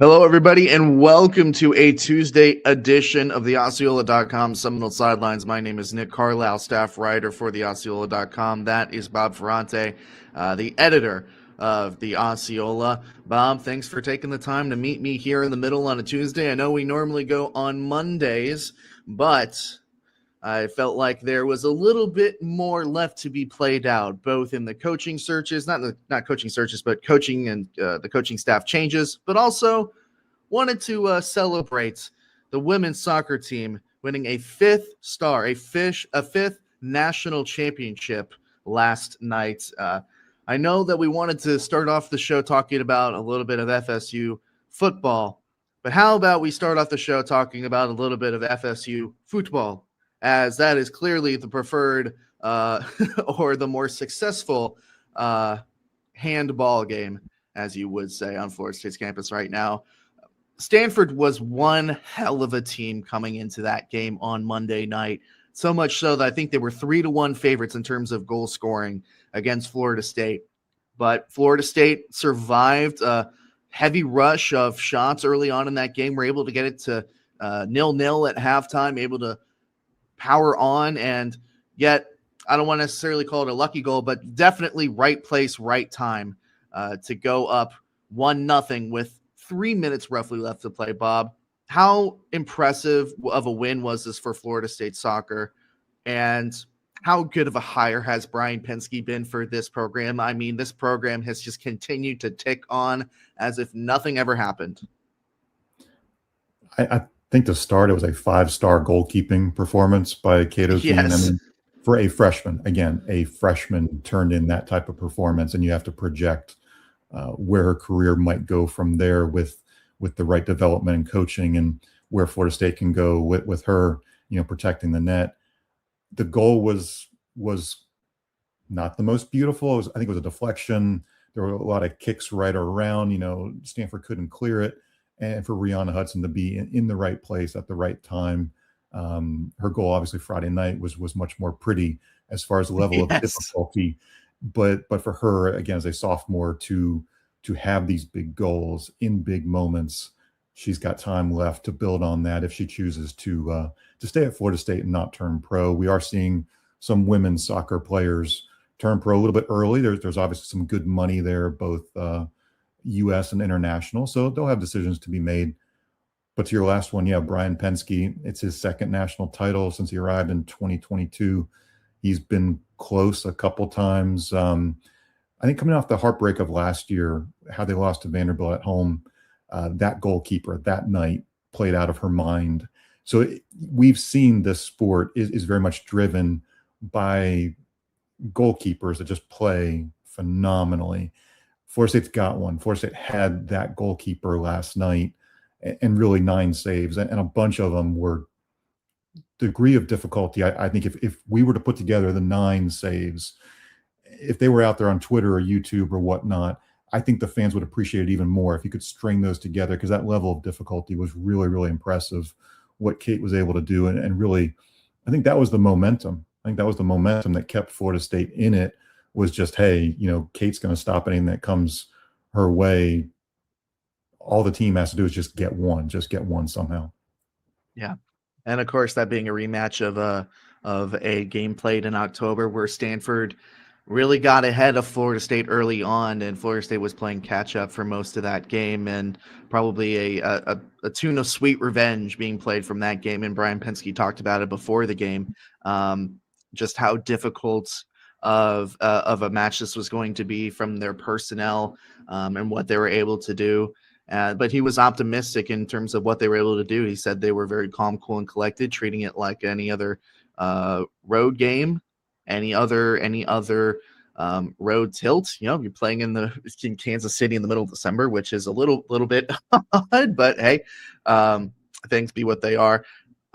Hello, everybody, and welcome to a Tuesday edition of the Osceola.com Seminole Sidelines. My name is Nick Carlisle, staff writer for the Osceola.com. That is Bob Ferrante, the editor of the Osceola. Bob, thanks for taking the time to meet me here in the middle on a Tuesday. I know we normally go on Mondays, but I felt like there was a little bit more left to be played out, both in the coaching searches, not coaching searches, but coaching and the coaching staff changes, but also wanted to celebrate the women's soccer team winning a fifth national championship last night. I know that we wanted to start off the show talking about a little bit of FSU football, but how about we start off the show talking about a little bit of FSU football, as that is clearly the preferred or the more successful handball game, as you would say, on Florida State's campus right now. Stanford was one hell of a team coming into that game on Monday night, so much so that I think they were 3-1 favorites in terms of goal scoring against Florida State. But Florida State survived a heavy rush of shots early on in that game. Were able to get it to 0-0 at halftime, able to power on, and yet I don't want to necessarily call it a lucky goal, but definitely right place, right time to go up 1-0 with 3 minutes roughly left to play. Bob, how impressive of a win was this for Florida State soccer, and how good of a hire has Brian Pensky been for this program? I mean, this program has just continued to tick on as if nothing ever happened. I think to start, it was a 5-star goalkeeping performance by Cato's team. I mean, for a freshman, again, a freshman turned in that type of performance, and you have to project where her career might go from there with the right development and coaching, and where Florida State can go with her, protecting the net. The goal was not the most beautiful. I think it was a deflection. There were a lot of kicks right around. Stanford couldn't clear it, and for Rihanna Hudson to be in the right place at the right time. Her goal, obviously, Friday night was much more pretty as far as the level of difficulty. But for her, again, as a sophomore, to have these big goals in big moments, she's got time left to build on that if she chooses to stay at Florida State and not turn pro. We are seeing some women's soccer players turn pro a little bit early. There's obviously some good money there, both U.S. and international, so they'll have decisions to be made. But to your last one, yeah, Brian Pensky, it's his second national title since he arrived in 2022. He's been close a couple times. I think coming off the heartbreak of last year, how they lost to Vanderbilt at home, that goalkeeper that night played out of her mind. So we've seen this sport is very much driven by goalkeepers that just play phenomenally. Florida State's got one. Florida State had that goalkeeper last night, and really 9 saves, and a bunch of them were degree of difficulty. I think if we were to put together the 9 saves, if they were out there on Twitter or YouTube or whatnot, I think the fans would appreciate it even more if you could string those together, because that level of difficulty was really, really impressive, what Kate was able to do. And really, I think that was the momentum. I think that was the momentum that kept Florida State in it, was just, hey, Kate's going to stop anything that comes her way. All the team has to do is just get one somehow. Yeah. And of course, that being a rematch of a game played in October, where Stanford really got ahead of Florida State early on, and Florida State was playing catch up for most of that game, and probably a tune of sweet revenge being played from that game. And Brian Pensky talked about it before the game, just how difficult of a match this was going to be from their personnel, and what they were able to do. But he was optimistic in terms of what they were able to do. He said they were very calm, cool, and collected, treating it like any other road game, any other road tilt. You're playing in Kansas City in the middle of December, which is a little bit odd, but hey, things be what they are.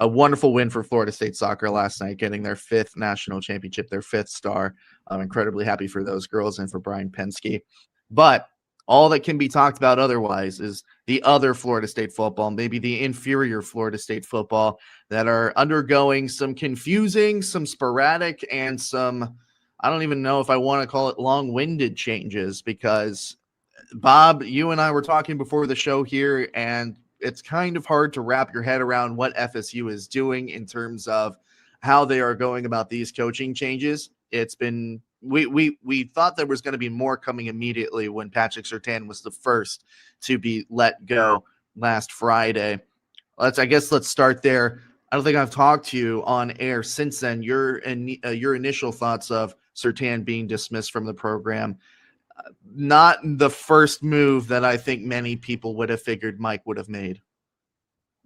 A wonderful win for Florida State soccer last night, getting their 5th national championship, their 5th star. I'm incredibly happy for those girls and for Brian Pensky. But all that can be talked about otherwise is the other Florida State football, maybe the inferior Florida State football, that are undergoing some confusing, some sporadic, and some, I don't even know if I want to call it long-winded changes, because Bob, you and I were talking before the show here, and it's kind of hard to wrap your head around what FSU is doing in terms of how they are going about these coaching changes. It's been we thought there was going to be more coming immediately when Patrick Surtain was the first to be let go last Friday. Let's start there. I don't think I've talked to you on air since then. Your initial thoughts of Surtain being dismissed from the program, not the first move that I think many people would have figured Mike would have made.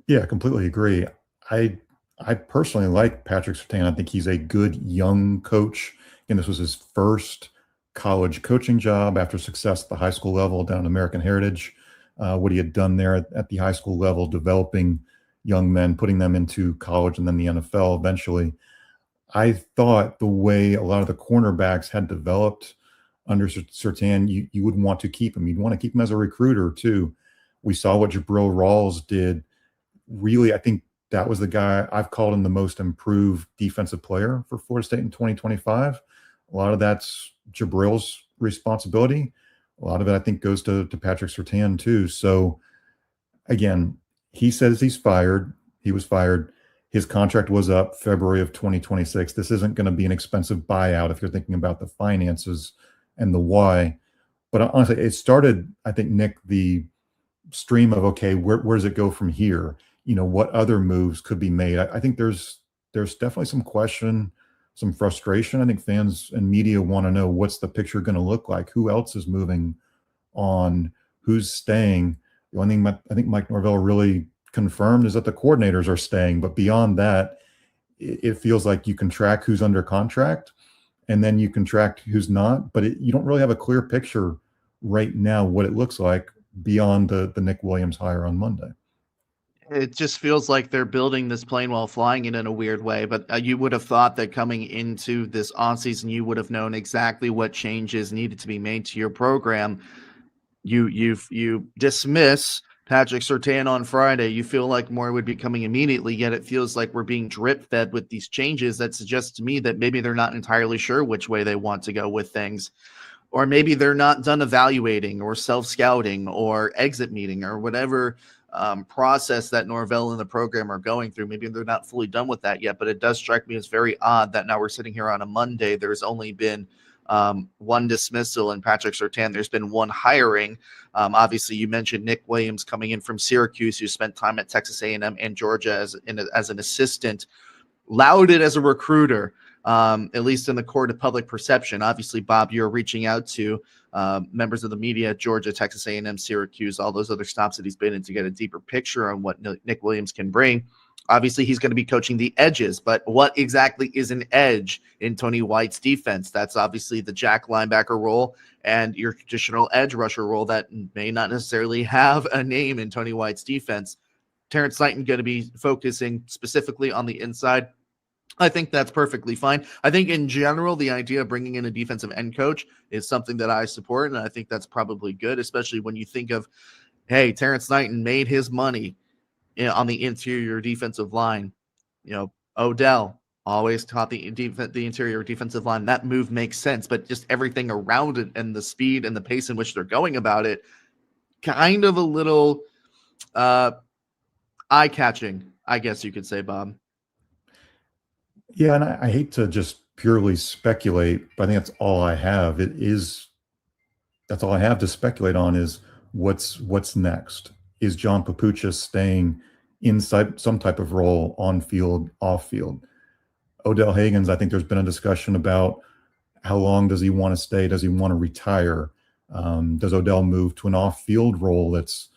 Yeah, completely agree. I I personally like Patrick Surtain. I think he's a good young coach. And this was his first college coaching job after success at the high school level down at American Heritage. What he had done there at the high school level, developing young men, putting them into college and then the NFL eventually. I thought the way a lot of the cornerbacks had developed under Surtain, you would want to keep him. You'd want to keep him as a recruiter too. We saw what Jabril Rawls did. Really, I think that was the guy I've called him the most improved defensive player for Florida State in 2025. A lot of that's Jabril's responsibility. A lot of it, I think, goes to Patrick Surtain too. So again, he says he's fired. He was fired. His contract was up February of 2026. This isn't going to be an expensive buyout if you're thinking about the finances and the why. But honestly, it started, I think, Nick, the stream of, okay, where does it go from here? You know, what other moves could be made? I think there's definitely some question, some frustration. I think fans and media want to know, what's the picture going to look like? Who else is moving on? Who's staying? The only thing I think Mike Norvell really confirmed is that the coordinators are staying. But beyond that, it feels like you can track who's under contract and then you can track who's not. But you don't really have a clear picture right now what it looks like beyond the Nick Williams hire on Monday. It just feels like they're building this plane while flying it in a weird way. But you would have thought that coming into this offseason, you would have known exactly what changes needed to be made to your program. You dismiss Patrick Surtain on Friday. You feel like more would be coming immediately, yet it feels like we're being drip fed with these changes. That suggests to me that maybe they're not entirely sure which way they want to go with things. Or maybe they're not done evaluating or self-scouting or exit meeting or whatever process that Norvell and the program are going through. Maybe they're not fully done with that yet, but it does strike me as very odd that now we're sitting here on a Monday. There's only been one dismissal in Patrick Surtain. There's been one hiring. Obviously, you mentioned Nick Williams coming in from Syracuse, who spent time at Texas A&M and Georgia as an assistant, lauded as a recruiter, at least in the court of public perception. Obviously, Bob, you're reaching out to members of the media, Georgia, Texas A&M, Syracuse, all those other stops that he's been in to get a deeper picture on what Nick Williams can bring. Obviously, he's going to be coaching the edges, but what exactly is an edge in Tony White's defense? That's obviously the jack linebacker role and your traditional edge rusher role that may not necessarily have a name in Tony White's defense. Terrence Knighton going to be focusing specifically on the inside. I think that's perfectly fine. I think in general, the idea of bringing in a defensive end coach is something that I support, and I think that's probably good, especially when you think of, hey, Terrence Knighton made his money on the interior defensive line. You know, Odell always taught the interior defensive line. That move makes sense, but just everything around it and the speed and the pace in which they're going about it, kind of a little eye-catching, I guess you could say, Bob. Yeah, and I hate to just purely speculate, but I think that's all I have. That's all I have to speculate on is what's next. Is John Papuchis staying inside some type of role, on field, off field? Odell Haggins, I think there's been a discussion about how long does he want to stay? Does he want to retire? Does Odell move to an off-field role that's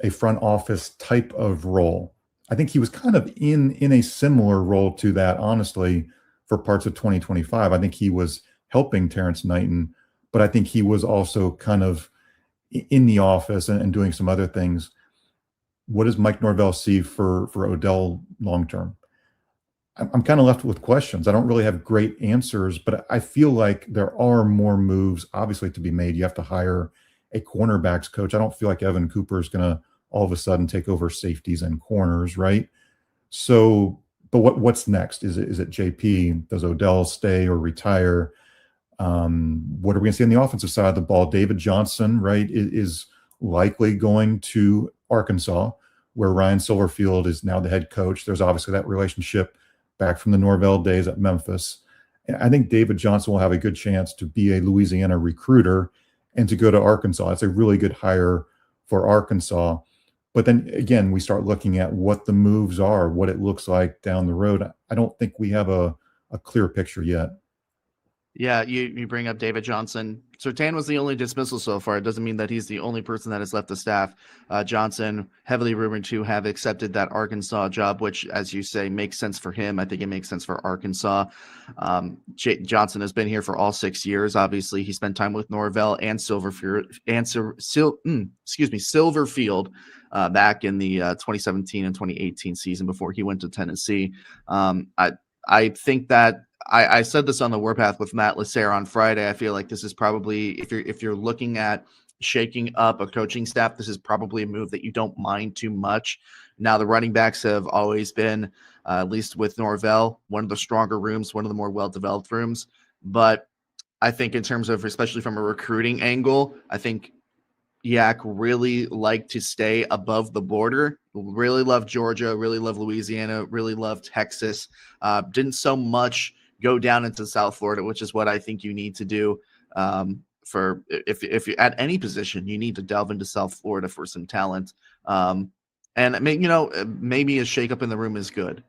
a front office type of role? I think he was kind of in a similar role to that, honestly, for parts of 2025. I think he was helping Terrence Knighton, but I think he was also kind of in the office and doing some other things. What does Mike Norvell see for Odell long term? I'm kind of left with questions. I don't really have great answers, but I feel like there are more moves, obviously, to be made. You have to hire a cornerbacks coach. I don't feel like Evan Cooper is going to all of a sudden take over safeties and corners, right? So, but what's next? Is it JP? Does Odell stay or retire? What are we going to see on the offensive side of the ball? David Johnson, right, is likely going to Arkansas, where Ryan Silverfield is now the head coach. There's obviously that relationship back from the Norvell days at Memphis. And I think David Johnson will have a good chance to be a Louisiana recruiter and to go to Arkansas. It's a really good hire for Arkansas. But then again, we start looking at what the moves are, what it looks like down the road. I don't think we have a clear picture yet. Yeah, you bring up David Johnson. Sertan was the only dismissal so far. It doesn't mean that he's the only person that has left the staff. Johnson, heavily rumored to have accepted that Arkansas job, which, as you say, makes sense for him. I think it makes sense for Arkansas. Johnson has been here for all 6 years. Obviously, he spent time with Norvell and Silverfield, Silverfield back in the 2017 and 2018 season before he went to Tennessee. I think that I said this on the Warpath with Matt Lasser on Friday. I feel like this is probably, if you're looking at shaking up a coaching staff, this is probably a move that you don't mind too much. Now, the running backs have always been, at least with Norvell, one of the stronger rooms, one of the more well-developed rooms. But I think in terms of, especially from a recruiting angle, I think Yak really liked to stay above the border. Really loved Georgia, really loved Louisiana, really loved Texas. Didn't so much go down into South Florida, which is what I think you need to do. For if you're at any position, you need to delve into South Florida for some talent. And maybe a shakeup in the room is good.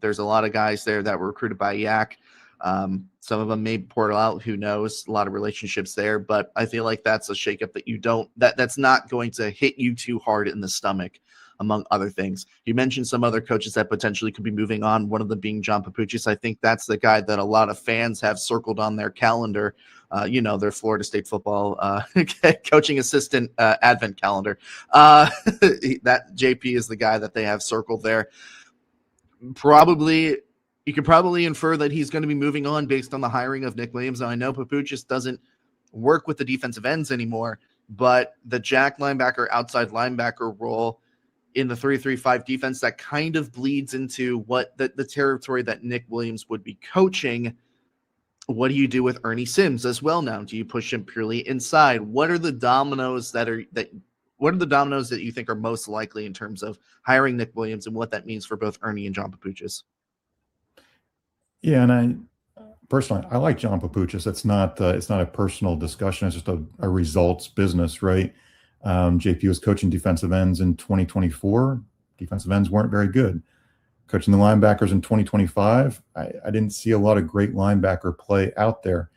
There's a lot of guys there that were recruited by Yak. Some of them may portal out, who knows, a lot of relationships there, but I feel like that's a shakeup that's not going to hit you too hard in the stomach, among other things. You mentioned some other coaches that potentially could be moving on, one of them being John Papuchis. I think that's the guy that a lot of fans have circled on their calendar, their Florida State football coaching assistant advent calendar. That JP is the guy that they have circled there. You could probably infer that he's going to be moving on based on the hiring of Nick Williams. Now, I know Papuchis doesn't work with the defensive ends anymore, but the jack linebacker, outside linebacker role in the 3-3-5 defense, that kind of bleeds into what the territory that Nick Williams would be coaching. What do you do with Ernie Sims as well now? Do you push him purely inside? What are the dominoes that you think are most likely in terms of hiring Nick Williams and what that means for both Ernie and John Papuchis? Yeah, and I personally like John Papuchis. It's not a personal discussion. It's just a results business, right? JP was coaching defensive ends in 2024. Defensive ends weren't very good. Coaching the linebackers in 2025, I didn't see a lot of great linebacker play out there.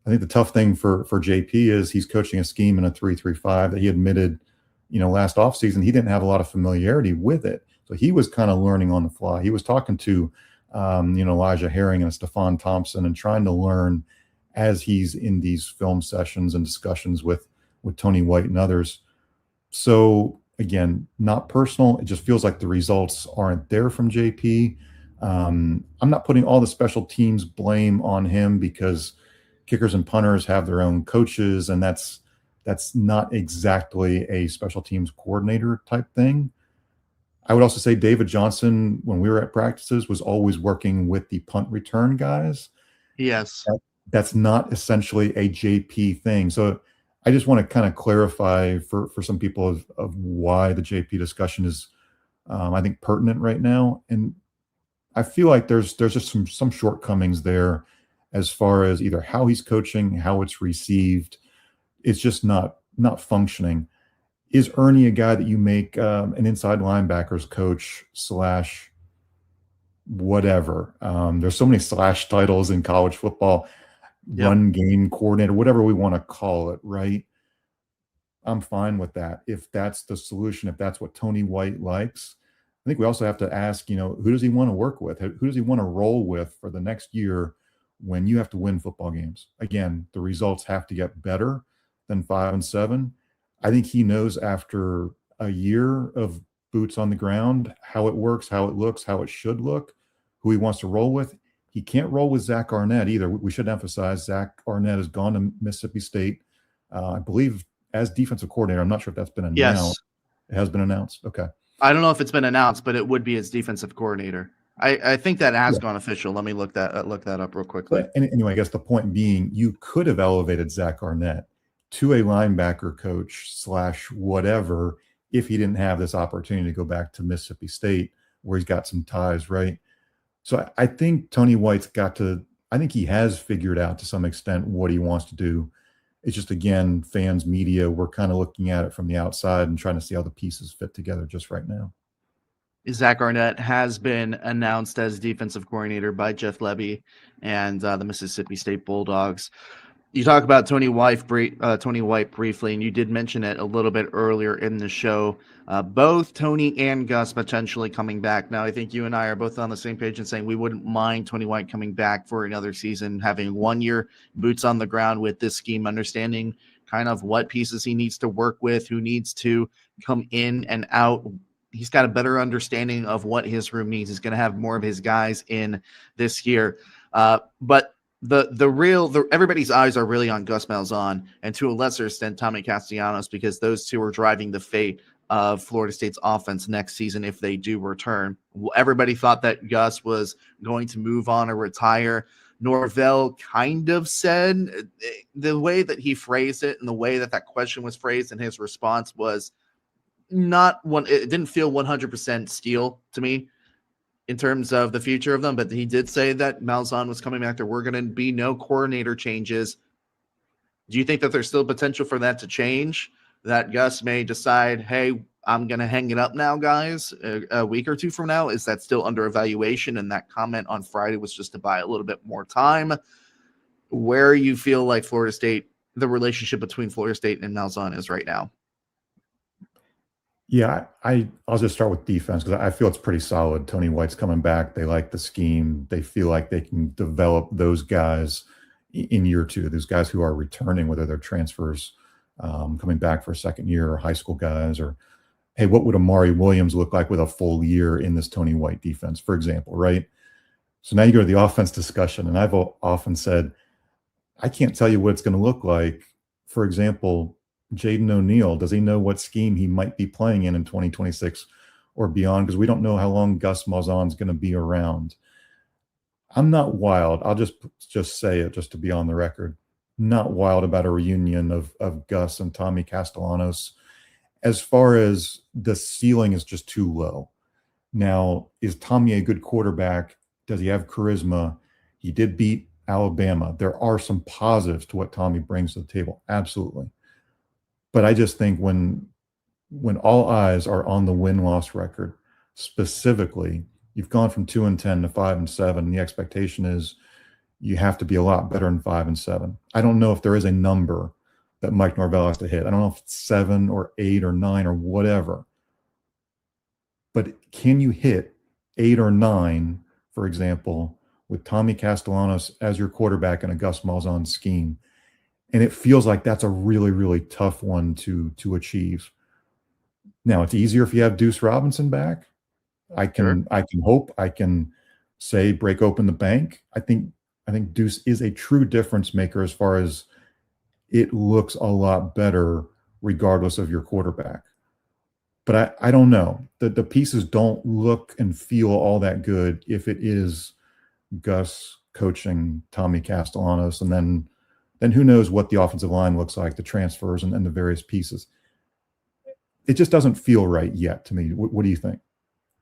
I think the tough thing for JP is he's coaching a scheme in a 3-3-5 that he admitted, last offseason he didn't have a lot of familiarity with it. So he was kind of learning on the fly. He was talking to Elijah Herring and Stephon Thompson and trying to learn as he's in these film sessions and discussions with Tony White and others. So again, not personal. It just feels like the results aren't there from JP. I'm not putting all the special teams blame on him because kickers and punters have their own coaches, and that's not exactly a special teams coordinator type thing. I would also say David Johnson, when we were at practices, was always working with the punt return guys. Yes. That's not essentially a JP thing. So I just want to kind of clarify for some people of why the JP discussion is, I think, pertinent right now. And I feel like there's just some shortcomings there as far as either how he's coaching, how it's received. It's just not functioning. Is Ernie a guy that you make an inside linebackers coach / whatever? There's so many / titles in college football, run game coordinator, whatever we want to call it, right? I'm fine with that. If that's the solution, if that's what Tony White likes, I think we also have to ask, who does he want to work with? Who does he want to roll with for the next year when you have to win football games? Again, the results have to get better than 5-7. I think he knows after a year of boots on the ground how it works, how it looks, how it should look, who he wants to roll with. He can't roll with Zach Arnett either. We should emphasize Zach Arnett has gone to Mississippi State, I believe, as defensive coordinator. I'm not sure if that's been announced. Yes. It has been announced. Okay. I don't know if it's been announced, but it would be as defensive coordinator. I think that has gone official. Let me look that up real quickly. But anyway, I guess the point being, you could have elevated Zach Arnett to a linebacker coach / whatever if he didn't have this opportunity to go back to Mississippi State, where he's got some ties, right? So I think Tony White's I think he has figured out to some extent what he wants to do. It's just, again, fans, media, we're kind of looking at it from the outside and trying to see how the pieces fit together just right now. Zach Arnett has been announced as defensive coordinator by Jeff Lebby and the Mississippi State Bulldogs. You talk about Tony White briefly, and you did mention it a little bit earlier in the show. Both Tony and Gus potentially coming back. Now, I think you and I are both on the same page in saying we wouldn't mind Tony White coming back for another season, having 1 year boots on the ground with this scheme, understanding kind of what pieces he needs to work with, who needs to come in and out. He's got a better understanding of what his room needs. He's going to have more of his guys in this year. But everybody's eyes are really on Gus Malzahn and to a lesser extent Tommy Castellanos, because those two are driving the fate of Florida State's offense next season if they do return. Everybody thought that Gus was going to move on or retire. Norvell kind of said, the way that he phrased it and the way that question was phrased and his response was it didn't feel 100% steel to me in terms of the future of them, but he did say that Malzahn was coming back. There were going to be no coordinator changes. Do you think that there's still potential for that to change? That Gus may decide, hey, I'm going to hang it up now, guys, a week or two from now? Is that still under evaluation? And that comment on Friday was just to buy a little bit more time. Where you feel like Florida State, the relationship between Florida State and Malzahn is right now? Yeah, I'll just start with defense because I feel it's pretty solid. Tony White's coming back. They like the scheme. They feel like they can develop those guys in year two, those guys who are returning, whether they're transfers coming back for a second year or high school guys, or, hey, what would Amari Williams look like with a full year in this Tony White defense, for example, right? So now you go to the offense discussion, and I've often said, I can't tell you what it's going to look like. For example, Jaden O'Neal, does he know what scheme he might be playing in 2026 or beyond? Because we don't know how long Gus Malzahn's going to be around. I'm not wild. I'll just say it just to be on the record. Not wild about a reunion of Gus and Tommy Castellanos. As far as the ceiling is just too low. Now, is Tommy a good quarterback? Does he have charisma? He did beat Alabama. There are some positives to what Tommy brings to the table. Absolutely. But I just think when all eyes are on the win-loss record, specifically, you've gone from 2-10 to 5-7. And the expectation is you have to be a lot better than 5-7. I don't know if there is a number that Mike Norvell has to hit. I don't know if it's 7 or 8 or 9 or whatever. But can you hit 8 or 9, for example, with Tommy Castellanos as your quarterback in a Gus Malzahn scheme? And it feels like that's a really, really tough one to achieve. Now, it's easier if you have Deuce Robinson back. I can hope, I can say break open the bank. I think Deuce is a true difference maker as far as it looks a lot better regardless of your quarterback. But I don't know. The pieces don't look and feel all that good if it is Gus coaching Tommy Castellanos, and then who knows what the offensive line looks like, the transfers and the various pieces. It just doesn't feel right yet to me. What do you think?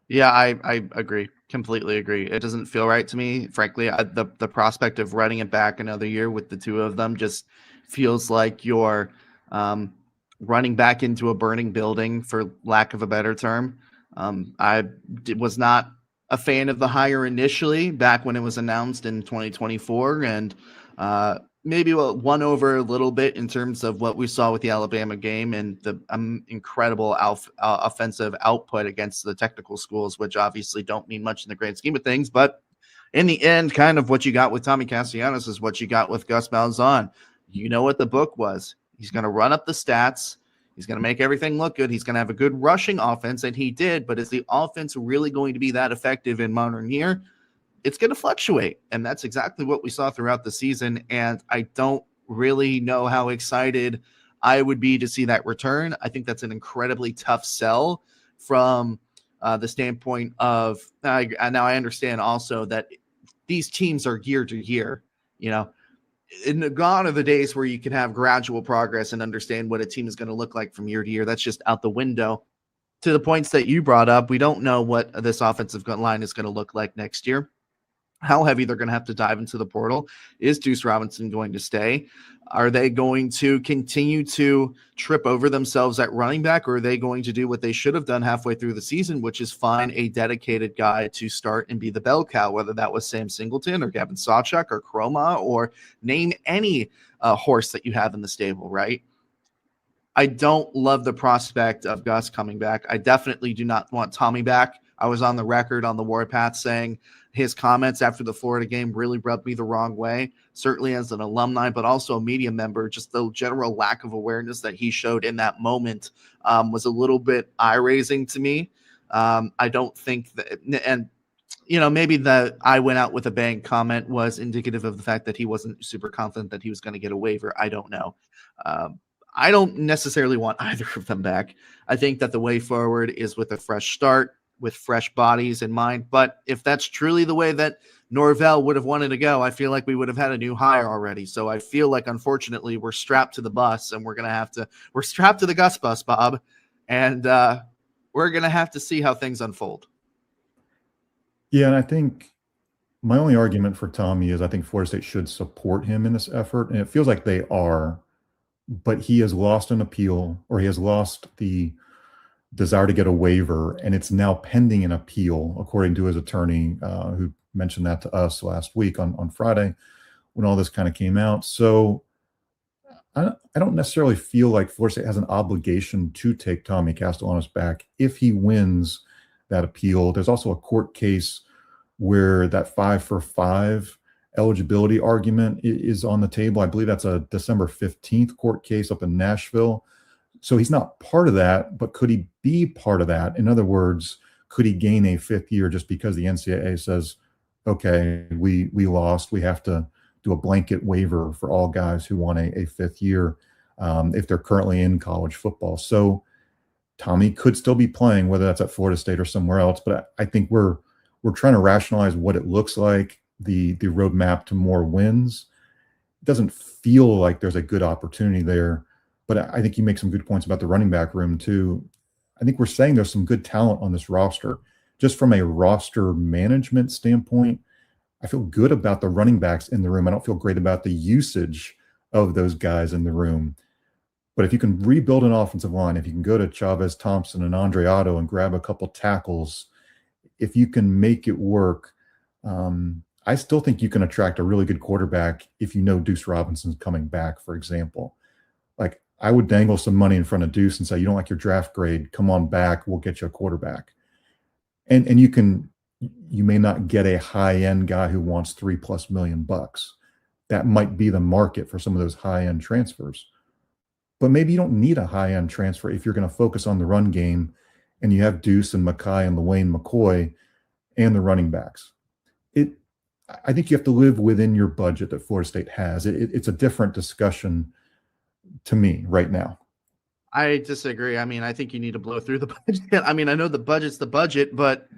Yeah, I agree. Completely agree. It doesn't feel right to me. Frankly, the prospect of running it back another year with the two of them just feels like you're running back into a burning building, for lack of a better term. I was not a fan of the hire initially back when it was announced in 2024, and maybe won over a little bit in terms of what we saw with the Alabama game and the incredible offensive output against the technical schools, which obviously don't mean much in the grand scheme of things. But in the end, kind of what you got with Tommy Castellanos is what you got with Gus Malzahn. You know what the book was. He's going to run up the stats. He's going to make everything look good. He's going to have a good rushing offense, and he did. But is the offense really going to be that effective in modern year? It's going to fluctuate, and that's exactly what we saw throughout the season, and I don't really know how excited I would be to see that return. I think that's an incredibly tough sell from the standpoint of now I understand also that these teams are year to year, you know, gone are the days where you can have gradual progress and understand what a team is going to look like from year to year. That's just out the window. To the points that you brought up, we don't know what this offensive line is going to look like next year, how heavy they're going to have to dive into the portal. Is Deuce Robinson going to stay? Are they going to continue to trip over themselves at running back, or are they going to do what they should have done halfway through the season, which is find a dedicated guy to start and be the bell cow, whether that was Sam Singleton or Gavin Sawchuk or Chroma, or name any horse that you have in the stable, right? I don't love the prospect of Gus coming back. I definitely do not want Tommy back. I was on the record on the Warpath saying his comments after the Florida game really rubbed me the wrong way, certainly as an alumni, but also a media member. Just the general lack of awareness that he showed in that moment was a little bit eye-raising to me. I don't think that, and maybe the I went out with a bang comment was indicative of the fact that he wasn't super confident that he was going to get a waiver. I don't know. I don't necessarily want either of them back. I think that the way forward is with a fresh start, with fresh bodies in mind. But if that's truly the way that Norvell would have wanted to go, I feel like we would have had a new hire already. So I feel like, unfortunately, we're strapped to the bus, and we're strapped to the Gus bus, Bob. And we're going to have to see how things unfold. Yeah, and I think my only argument for Tommy is I think Florida State should support him in this effort. And it feels like they are, but he has lost an appeal, or he has lost the desire to get a waiver, and it's now pending an appeal, according to his attorney, who mentioned that to us last week on Friday when all this kind of came out. So I don't necessarily feel like Florida State has an obligation to take Tommy Castellanos back if he wins that appeal. There's also a court case where that 5-for-5 eligibility argument is on the table. I believe that's a December 15th court case up in Nashville. So he's not part of that, but could he be part of that? In other words, could he gain a fifth year just because the NCAA says, okay, we lost, we have to do a blanket waiver for all guys who want a fifth year if they're currently in college football. So Tommy could still be playing, whether that's at Florida State or somewhere else. But I think we're trying to rationalize what it looks like, the roadmap to more wins. It doesn't feel like there's a good opportunity there. But I think you make some good points about the running back room too. I think we're saying there's some good talent on this roster. Just from a roster management standpoint, I feel good about the running backs in the room. I don't feel great about the usage of those guys in the room. But if you can rebuild an offensive line, if you can go to Chavez Thompson and Andre Otto and grab a couple tackles, if you can make it work, I still think you can attract a really good quarterback if you know Deuce Robinson's coming back, for example. Like, I would dangle some money in front of Deuce and say, you don't like your draft grade, come on back, we'll get you a quarterback. And you may not get a high-end guy who wants $3+ million. That might be the market for some of those high-end transfers. But maybe you don't need a high-end transfer if you're going to focus on the run game and you have Deuce and Mackay and LaWayne McCoy and the running backs. I think you have to live within your budget that Florida State has. It's a different discussion to me right now. I disagree. I mean, I think you need to blow through the budget. I mean, I know the budget's the budget, but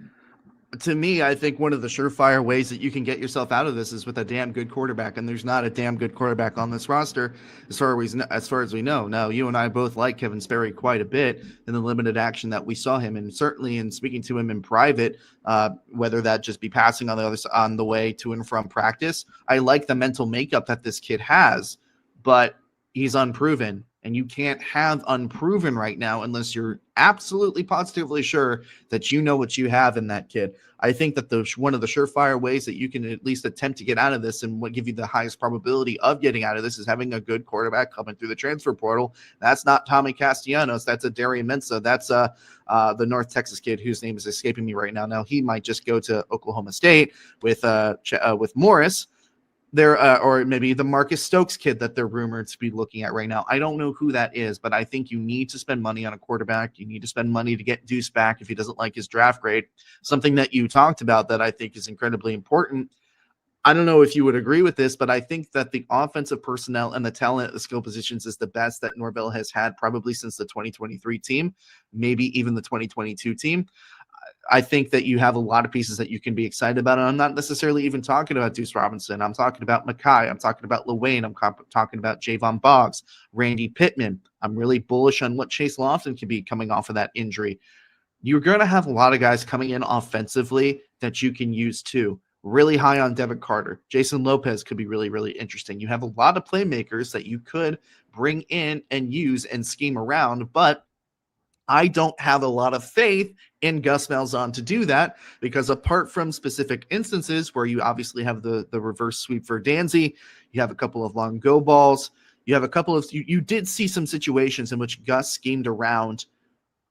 to me, I think one of the surefire ways that you can get yourself out of this is with a damn good quarterback, and there's not a damn good quarterback on this roster as far as we know. Now, you and I both like Kevin Sperry quite a bit in the limited action that we saw him, and certainly in speaking to him in private, whether that just be passing on the way to and from practice. I like the mental makeup that this kid has, but he's unproven. And you can't have unproven right now unless you're absolutely positively sure that you know what you have in that kid. I think that one of the surefire ways that you can at least attempt to get out of this and what give you the highest probability of getting out of this is having a good quarterback coming through the transfer portal. That's not Tommy Castellanos. That's a Darian Mensah. That's the North Texas kid whose name is escaping me right now. Now, he might just go to Oklahoma State with Morris. Or maybe the Marcus Stokes kid that they're rumored to be looking at right now. I don't know who that is, but I think you need to spend money on a quarterback. You need to spend money to get Deuce back if he doesn't like his draft grade. Something that you talked about that I think is incredibly important. I don't know if you would agree with this, but I think that the offensive personnel and the talent at the skill positions is the best that Norvell has had probably since the 2023 team, maybe even the 2022 team. I think that you have a lot of pieces that you can be excited about. And I'm not necessarily even talking about Deuce Robinson. I'm talking about Mackay. I'm talking about LeWayne. I'm talking about Javon Boggs, Randy Pittman. I'm really bullish on what Chase Lofton can be coming off of that injury. You're going to have a lot of guys coming in offensively that you can use too. Really high on Devin Carter. Jason Lopez could be really, really interesting. You have a lot of playmakers that you could bring in and use and scheme around, but I don't have a lot of faith in Gus Malzahn to do that, because apart from specific instances where you obviously have the reverse sweep for Danzy, you have a couple of long go balls, you have a couple of you did see some situations in which Gus schemed around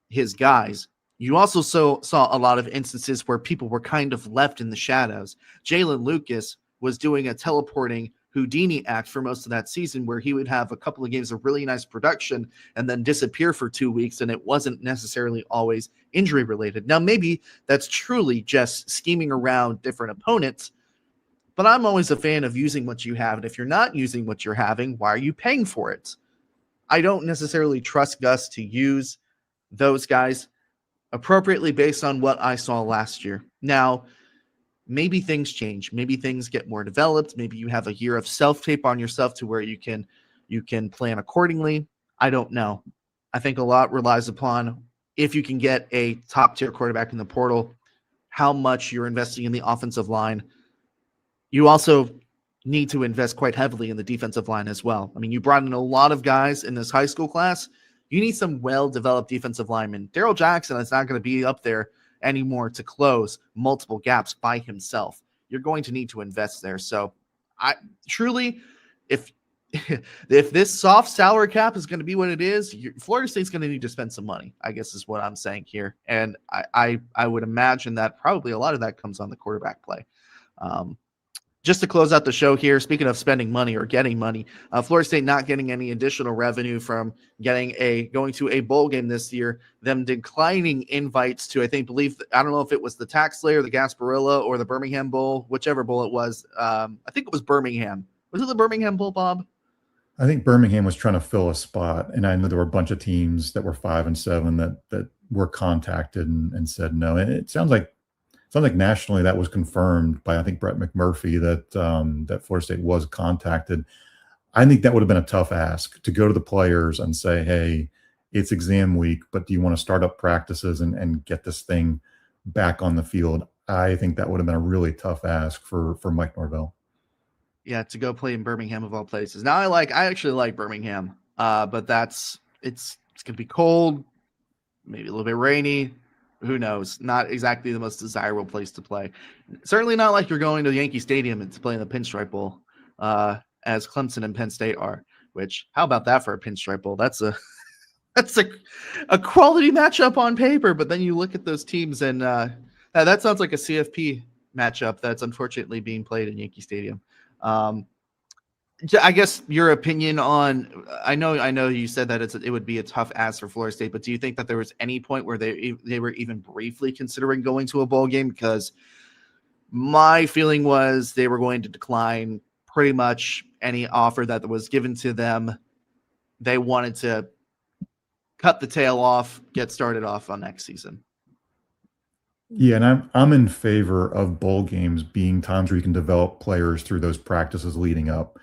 his guys. You also saw a lot of instances where people were kind of left in the shadows. Jalen Lucas was doing a teleporting Houdini act for most of that season, where he would have a couple of games of really nice production and then disappear for 2 weeks, and it wasn't necessarily always injury related. Now, maybe that's truly just scheming around different opponents, but I'm always a fan of using what you have, and if you're not using what you're having, why are you paying for it? I don't necessarily trust Gus to use those guys appropriately based on what I saw last year. Now, maybe things change. Maybe things get more developed. Maybe you have a year of self-tape on yourself to where you can plan accordingly. I don't know. I think a lot relies upon if you can get a top-tier quarterback in the portal, how much you're investing in the offensive line. You also need to invest quite heavily in the defensive line as well. I mean, you brought in a lot of guys in this high school class. You need some well-developed defensive linemen. Darrell Jackson is not going to be up there anymore to close multiple gaps by himself. You're going to need to invest there. So I truly, if this soft salary cap is going to be what it is, Florida State's going to need to spend some money, I guess is what I'm saying here. And I would imagine that probably a lot of that comes on the quarterback play. Just to close out the show here, speaking of spending money or getting money, Florida State not getting any additional revenue from going to a bowl game this year, them declining invites to, I don't know if it was the Tax Slayer, the Gasparilla, or the Birmingham Bowl, whichever bowl it was. I think it was Birmingham. Was it the Birmingham Bowl, Bob? I think Birmingham was trying to fill a spot, and I know there were a bunch of teams that were 5-7 that were contacted and said no. And it sounds like nationally that was confirmed by, I think, Brett McMurphy that Florida State was contacted. I think that would have been a tough ask to go to the players and say, hey, it's exam week, but do you want to start up practices and get this thing back on the field? I think that would have been a really tough ask for Mike Norvell. Yeah, to go play in Birmingham of all places. Now I actually like Birmingham, but it's going to be cold, maybe a little bit rainy. Who knows? Not exactly the most desirable place to play. Certainly not like you're going to Yankee Stadium to play in the Pinstripe Bowl, as Clemson and Penn State are. Which, how about that for a Pinstripe Bowl? That's a quality matchup on paper. But then you look at those teams, and that sounds like a CFP matchup that's unfortunately being played in Yankee Stadium. I guess your opinion on, I know you said that it would be a tough ask for Florida State, but do you think that there was any point where they were even briefly considering going to a bowl game? Because my feeling was they were going to decline pretty much any offer that was given to them. They wanted to cut the tail off, get started off on next season. Yeah, and I'm in favor of bowl games being times where you can develop players through those practices leading up.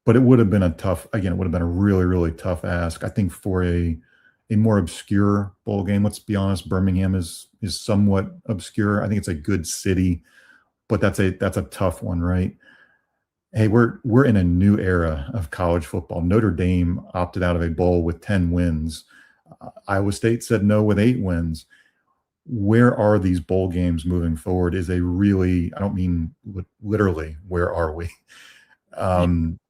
But it would have been it would have been a really, really tough ask. I think for a more obscure bowl game, let's be honest, Birmingham is somewhat obscure. I think it's a good city, but that's a tough one, right? Hey, we're in a new era of college football. Notre Dame opted out of a bowl with 10 wins. Iowa State said no with 8 wins. Where are these bowl games moving forward is I don't mean literally, where are we?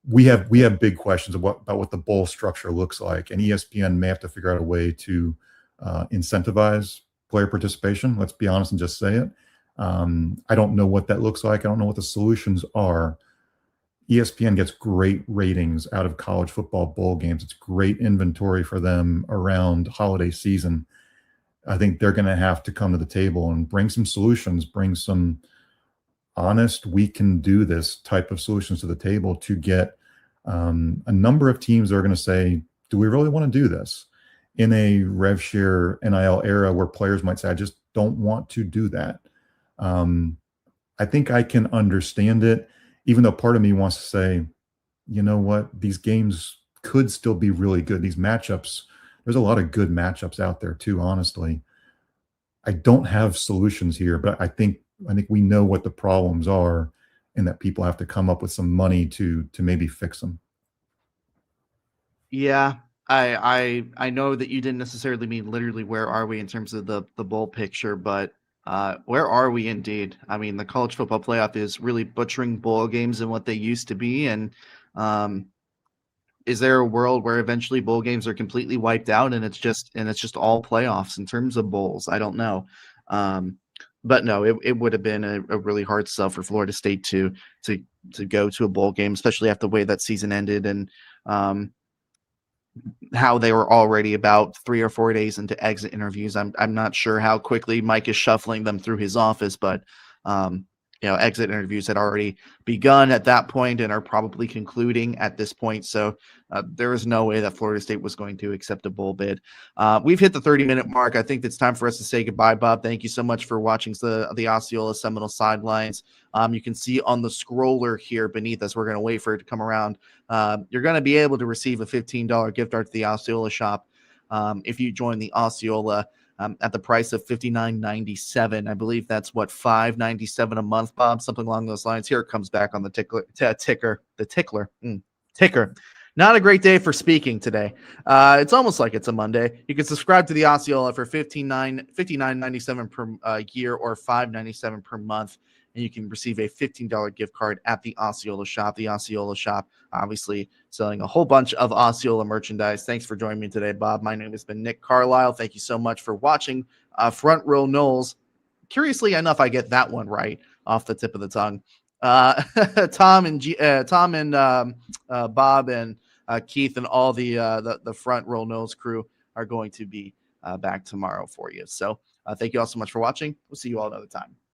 We have big questions about what the bowl structure looks like, and ESPN may have to figure out a way to incentivize player participation. Let's be honest and just say it. I don't know what that looks like. I don't know what the solutions are. ESPN gets great ratings out of college football bowl games. It's great inventory for them around holiday season. I think they're going to have to come to the table and bring some solutions, bring some honest, we can do this type of solutions to the table to get a number of teams that are going to say, do we really want to do this? In a rev share NIL era where players might say, I just don't want to do that. I think I can understand it, even though part of me wants to say, you know what, these games could still be really good. These matchups, there's a lot of good matchups out there too, honestly. I don't have solutions here, but I think we know what the problems are and that people have to come up with some money to maybe fix them. Yeah, I know that you didn't necessarily mean literally where are we in terms of the bowl picture, but where are we indeed? I mean, the college football playoff is really butchering bowl games and what they used to be, and um, is there a world where eventually bowl games are completely wiped out and it's just all playoffs in terms of bowls? I don't know. Um, but no, it would have been a really hard sell for Florida State to to go to a bowl game, especially after the way that season ended and um, how they were already about 3 or 4 days into exit interviews. I'm not sure how quickly Mike is shuffling them through his office, but exit interviews had already begun at that point and are probably concluding at this point. So there is no way that Florida State was going to accept a bowl bid. We've hit the 30-minute mark. I think it's time for us to say goodbye, Bob. Thank you so much for watching the Osceola Seminole Sidelines. You can see on the scroller here beneath us, we're going to wait for it to come around. You're going to be able to receive a $15 gift card to the Osceola shop if you join the Osceola at the price of $59.97. I believe that's what, $5.97 a month, Bob, something along those lines. Here it comes back on the ticker. Not a great day for speaking today. It's almost like it's a Monday. You can subscribe to the Osceola for $59.97 per year or $5.97 per month, and you can receive a $15 gift card at the Osceola shop. The Osceola shop, obviously, selling a whole bunch of Osceola merchandise. Thanks for joining me today, Bob. My name has been Nick Carlisle. Thank you so much for watching Front Row Knowles. Curiously enough, I get that one right off the tip of the tongue. Tom and Bob and Keith and all the Front Row Knowles crew are going to be back tomorrow for you. So thank you all so much for watching. We'll see you all another time.